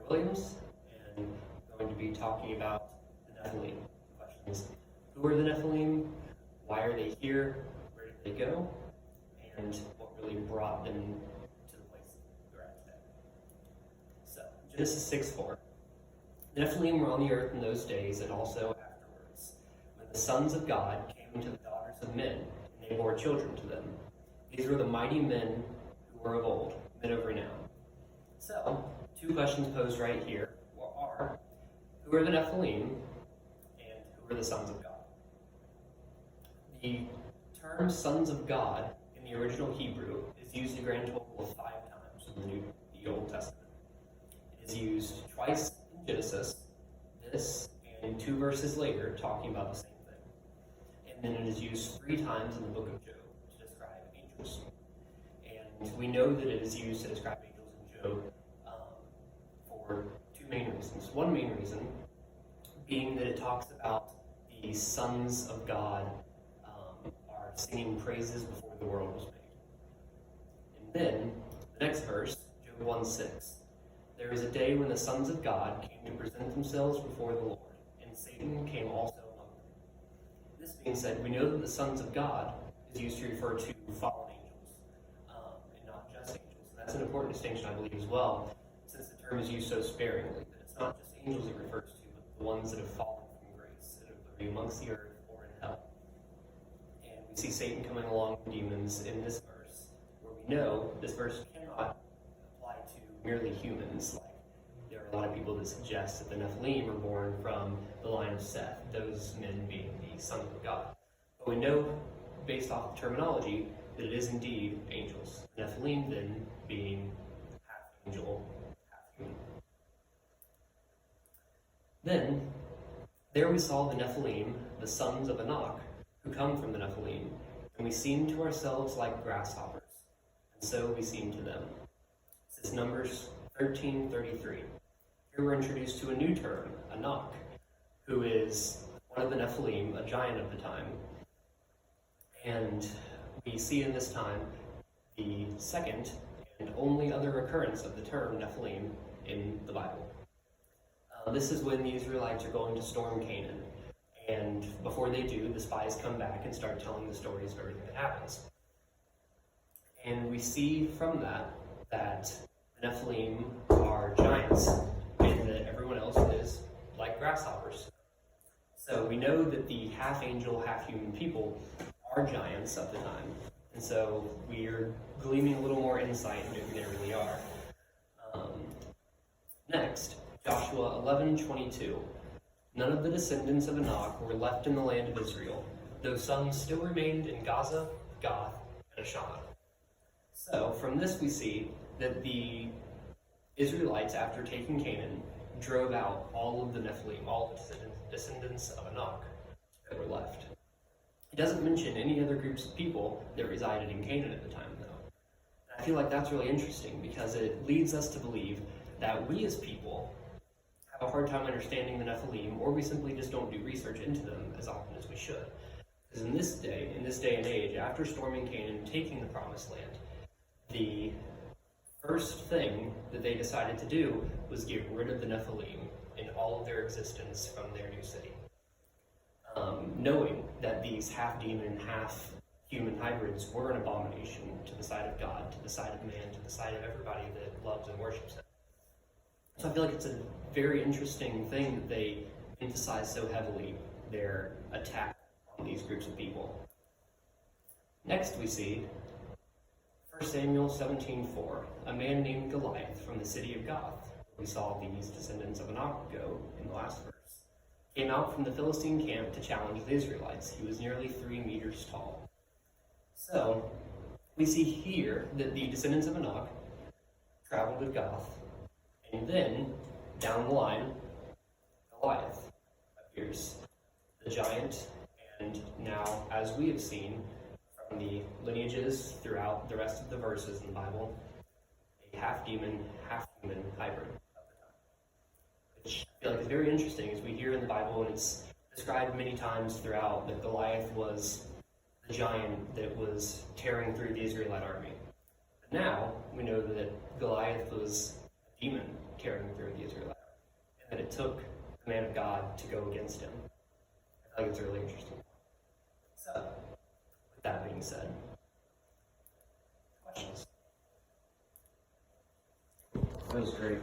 Williams, and I'm going to be talking about the Nephilim. Questions: who are the Nephilim? Why are they here? Where did they go? And what really brought them to the place we're at today. So, Genesis 6:4. The Nephilim were on the earth in those days and also afterwards, when the sons of God came to the daughters of men, and they bore children to them. These were the mighty men who were of old, men of renown. So, two questions posed right here are, who are the Nephilim, and who are the sons of God? The term sons of God in the original Hebrew is used a grand total of 5 times in the Old Testament. It is used twice in Genesis, this, and 2 verses later talking about the same thing. And then it is used 3 times in the book of Job to describe angels. And we know that it is used to describe angels in Job for 2 main reasons. One main reason being that it talks about the sons of God are singing praises before the world was made. And then, the next verse, Job 1:6. There was a day when the sons of God came to present themselves before the Lord, and Satan came also among them. This being said, we know that the sons of God is used to refer to fallen angels, and not just angels. And that's an important distinction, I believe, as well, since the term is used so sparingly, that it's not just angels it refers to, but the ones that have fallen from grace, that are amongst the earth or in hell. And we see Satan coming along with demons in this verse, where we know this verse cannot apply to merely humans. Like, there are a lot of people that suggest that the Nephilim are born from the line of Seth, those men being the sons of God. But we know, based off of terminology, that it is indeed angels. Nephilim then being half angel, half human. Then, there we saw the Nephilim, the sons of Anak, who come from the Nephilim, and we seemed to ourselves like grasshoppers, and so we seemed to them. This is Numbers 13:33. Here we're introduced to a new term, Anak, who is one of the Nephilim, a giant of the time. And we see in this time the second and only other occurrence of the term Nephilim in the Bible. This is when the Israelites are going to storm Canaan. And before they do, the spies come back and start telling the stories of everything that happens. And we see from that the Nephilim are giants, and that everyone else is like grasshoppers. So we know that the half-angel, half-human people are giants of the time. And so we are gleaming a little more insight into who they really are. Next, Joshua 11:22. None of the descendants of Anak were left in the land of Israel, though some still remained in Gaza, Gath, and Ashan. So, from this we see that the Israelites, after taking Canaan, drove out all of the Nephilim, all the descendants of Anak that were left. It doesn't mention any other groups of people that resided in Canaan at the time, though. And I feel like that's really interesting because it leads us to believe that we as people have a hard time understanding the Nephilim, or we simply just don't do research into them as often as we should. Because in this day and age, after storming Canaan, taking the Promised Land, the first thing that they decided to do was get rid of the Nephilim in all of their existence from their new city. Knowing that these half-demon, half-human hybrids were an abomination to the sight of God, to the sight of man, to the sight of everybody that loves and worships him. So I feel like it's a very interesting thing that they emphasize so heavily their attack on these groups of people. Next we see 1 Samuel 17:4, a man named Goliath from the city of Gath. We saw these descendants of Anak go in the last verse. Came out from the Philistine camp to challenge the Israelites. He was nearly 3 meters tall. So, we see here that the descendants of Anak traveled with Gath, and then, down the line, Goliath appears, the giant, and now, as we have seen from the lineages throughout the rest of the verses in the Bible, a half-demon, half-human hybrid. Which I feel like is very interesting, as we hear in the Bible, and it's described many times throughout that Goliath was the giant that was tearing through the Israelite army. But now we know that Goliath was a demon tearing through the Israelite it took the man of God to go against him. I think it's really interesting. So, with that being said, questions? That was great.